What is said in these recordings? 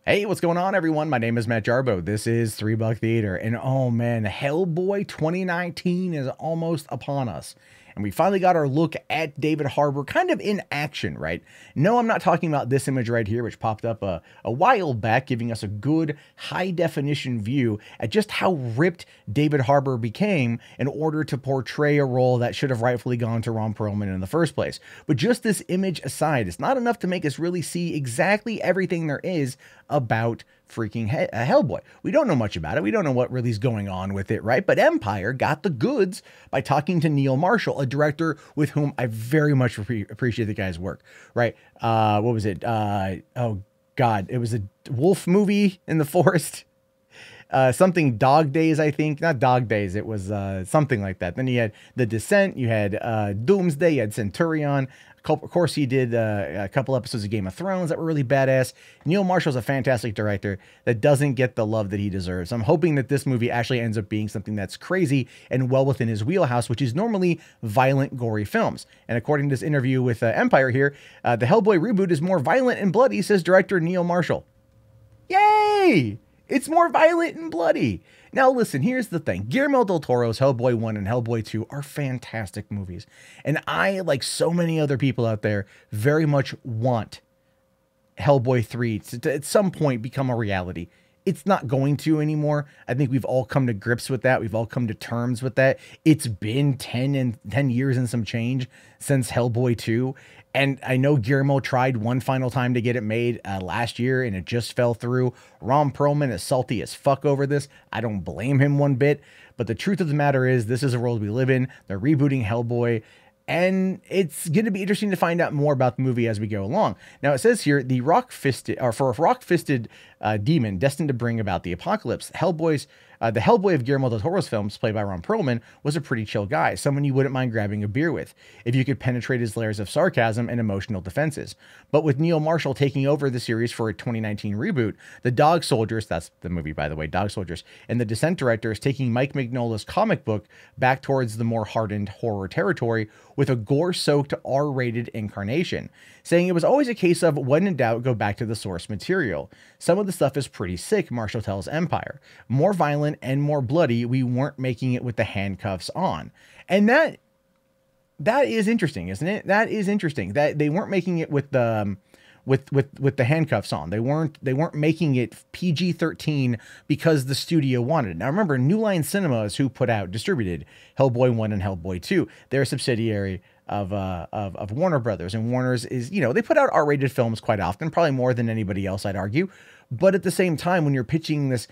Hey, what's going on, everyone? My name is Matt Jarbo. This is $3 Theater, and oh man, Hellboy 2019 is almost upon us. And we finally got our look at David Harbour kind of in action, right? No, I'm not talking about this image right here, which popped up a while back, giving us a good high-definition view at just how ripped David Harbour became in order to portray a role that should have rightfully gone to Ron Perlman in the first place. But just this image aside, it's not enough to make us really see exactly everything there is about freaking Hellboy. We don't know much about it. We don't know what really is going on with it, right? But Empire got the goods by talking to Neil Marshall, a director with whom I very much appreciate the guy's work, right? What was it? Oh God, it was a wolf movie in the forest. Something Dog Days, I think. Not Dog Days. It was something like that. Then you had The Descent. You had Doomsday. You had Centurion. Of course, he did a couple episodes of Game of Thrones that were really badass. Neil Marshall's a fantastic director that doesn't get the love that he deserves. I'm hoping that this movie actually ends up being something that's crazy and well within his wheelhouse, which is normally violent, gory films. And according to this interview with Empire here, the Hellboy reboot is more violent and bloody, says director Neil Marshall. Yay! It's more violent and bloody. Now, listen, here's the thing. Guillermo del Toro's Hellboy 1 and Hellboy 2 are fantastic movies. And I, like so many other people out there, very much want Hellboy 3 to at some point become a reality. It's not going to anymore. I think we've all come to grips with that. We've all come to terms with that. It's been 10 years and some change since Hellboy 2. And I know Guillermo tried one final time to get it made last year, and it just fell through. Ron Perlman is salty as fuck over this. I don't blame him one bit. But the truth of the matter is, this is a world we live in. They're rebooting Hellboy. And it's going to be interesting to find out more about the movie as we go along. Now, it says here, the for a rock-fisted demon destined to bring about the apocalypse, the Hellboy of Guillermo del Toro's films, played by Ron Perlman, was a pretty chill guy, someone you wouldn't mind grabbing a beer with, if you could penetrate his layers of sarcasm and emotional defenses. But with Neil Marshall taking over the series for a 2019 reboot, the Dog Soldiers, that's the movie, by the way, Dog Soldiers, and the Descent director is taking Mike Mignola's comic book back towards the more hardened horror territory with a gore-soaked R-rated incarnation, saying it was always a case of, when in doubt, go back to the source material. Some of the stuff is pretty sick, Marshall tells Empire. More violent and more bloody, we weren't making it with the handcuffs on. And that is interesting, isn't it? That is interesting, that they weren't making it with the with the handcuffs on. They weren't making it PG-13 because the studio wanted it. Now remember, New Line Cinema is who distributed Hellboy 1 and Hellboy 2. They're a subsidiary of Warner Brothers, and Warner's is, you know, they put out R-rated films quite often, probably more than anybody else, I'd argue. But at the same time, when you're pitching this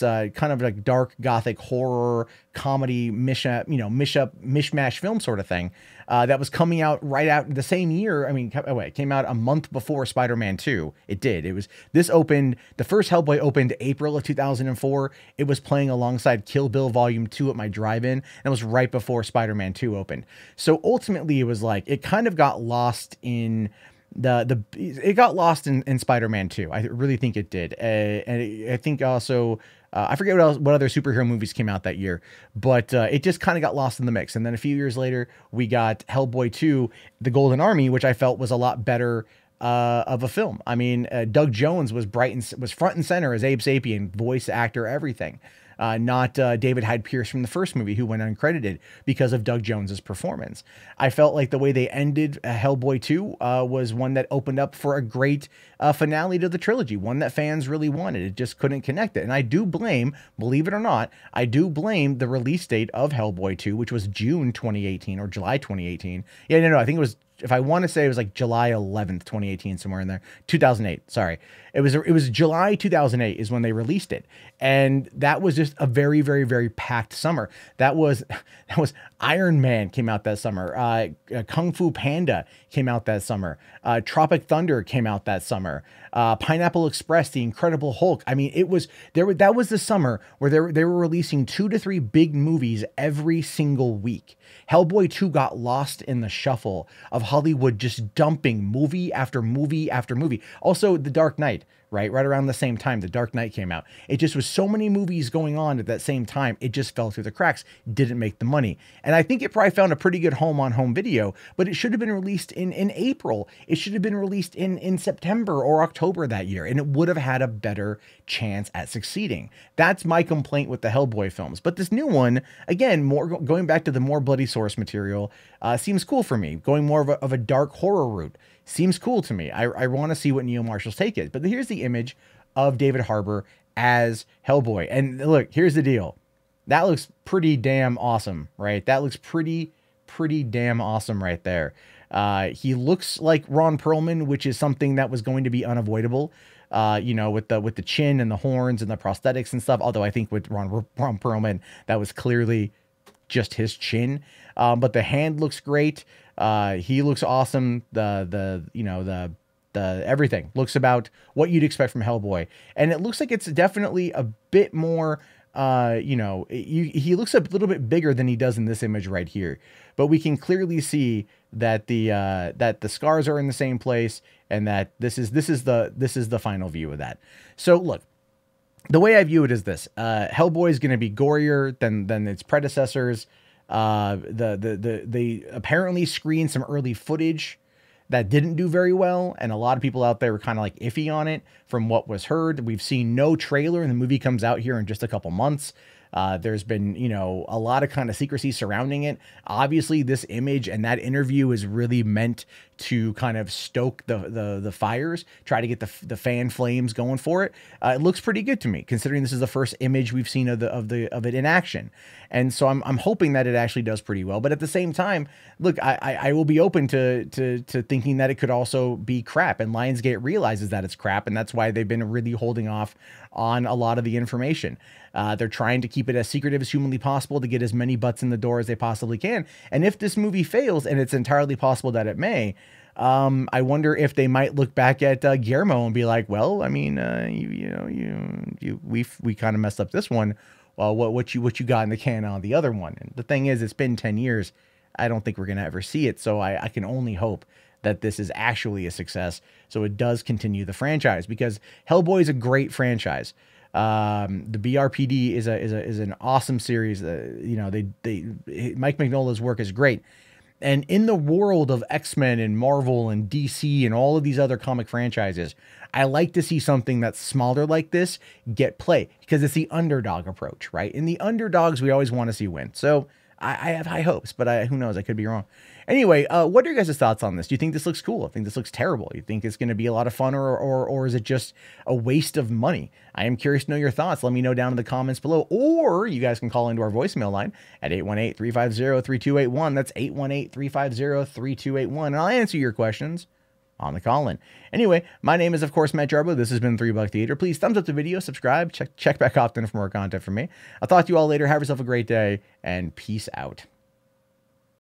kind of like dark gothic horror comedy mishmash film sort of thing that was coming out right out the same year. I mean, it came out a month before Spider-Man 2. It did. The first Hellboy opened April of 2004. It was playing alongside Kill Bill Volume 2 at my drive-in, and it was right before Spider-Man 2 opened. So ultimately, it was like, it kind of got lost in it got lost in Spider-Man 2. I really think it did. And I think also, I forget what other superhero movies came out that year, but it just kind of got lost in the mix. And then a few years later, we got Hellboy 2, The Golden Army, which I felt was a lot better of a film. I mean, Doug Jones was front and center as Abe Sapien, voice actor, everything. Not David Hyde Pierce from the first movie, who went uncredited because of Doug Jones's performance. I felt like the way they ended Hellboy 2 was one that opened up for a great finale to the trilogy, one that fans really wanted. It just couldn't connect it. And I do blame, believe it or not, I do blame the release date of Hellboy 2, which was June 2018 or July 2018. Yeah, no, I think it was, if I want to say, it was like July 11th, 2018, somewhere in there. 2008, sorry. It was July 2008 is when they released it. And that was just a very, very, very packed summer. That was Iron Man came out that summer. Kung Fu Panda came out that summer. Tropic Thunder came out that summer. Pineapple Express, The Incredible Hulk. I mean, that was the summer where they were releasing 2 to 3 big movies every single week. Hellboy 2 got lost in the shuffle of Hollywood just dumping movie after movie after movie. Also, The Dark Knight, right? Right around the same time The Dark Knight came out. It just was so many movies going on at that same time. It just fell through the cracks, didn't make the money. And I think it probably found a pretty good home on home video, but it should have been released in April. It should have been released in September or October that year, and it would have had a better chance at succeeding. That's my complaint with the Hellboy films. But this new one, again, more going back to the more bloody source material, seems cool for me. Going more of a dark horror route seems cool to me. I want to see what Neil Marshall's take is. But here's the image of David Harbour as Hellboy. And look, here's the deal. That looks pretty damn awesome, right? That looks pretty damn awesome right there. He looks like Ron Perlman, which is something that was going to be unavoidable. You know, with the chin and the horns and the prosthetics and stuff. Although I think with Ron Perlman, that was clearly just his chin. But the hand looks great. He looks awesome. The everything looks about what you'd expect from Hellboy. And it looks like it's definitely a bit more, you know, he looks a little bit bigger than he does in this image right here. But we can clearly see that the scars are in the same place, and that this is the final view of that. So look, the way I view it is this: Hellboy is going to be gorier than its predecessors. They apparently screened some early footage that didn't do very well, and a lot of people out there were kind of like iffy on it from what was heard. We've seen no trailer, and the movie comes out here in just a couple months. There's been, you know, a lot of kind of secrecy surrounding it. Obviously, this image and that interview is really meant to kind of stoke the fires, try to get the fan flames going for it. It looks pretty good to me, considering this is the first image we've seen of it in action. And so I'm hoping that it actually does pretty well. But at the same time, look, I will be open to thinking that it could also be crap, and Lionsgate realizes that it's crap, and that's why they've been really holding off on a lot of the information. They're trying to keep it as secretive as humanly possible to get as many butts in the door as they possibly can. And if this movie fails, and it's entirely possible that it may, I wonder if they might look back at Guillermo and be like, well, I mean, we kind of messed up this one. Well, what you got in the can on the other one? And the thing is, it's been 10 years. I don't think we're going to ever see it. So I can only hope that this is actually a success, so it does continue the franchise, because Hellboy is a great franchise. The BRPD is an awesome series. You know, Mike Mignola's work is great. And in the world of X-Men and Marvel and DC and all of these other comic franchises, I like to see something that's smaller like this get play, because it's the underdog approach, right? In the underdogs, we always want to see win. So I have high hopes, but who knows? I could be wrong. Anyway, what are your guys' thoughts on this? Do you think this looks cool? I think this looks terrible. You think it's going to be a lot of fun, or is it just a waste of money? I am curious to know your thoughts. Let me know down in the comments below, or you guys can call into our voicemail line at 818-350-3281. That's 818-350-3281, and I'll answer your questions on the call-in. Anyway, my name is, of course, Matt Jarbo. This has been 3 Buck Theater. Please thumbs up the video, subscribe, check back often for more content from me. I'll talk to you all later. Have yourself a great day, and peace out.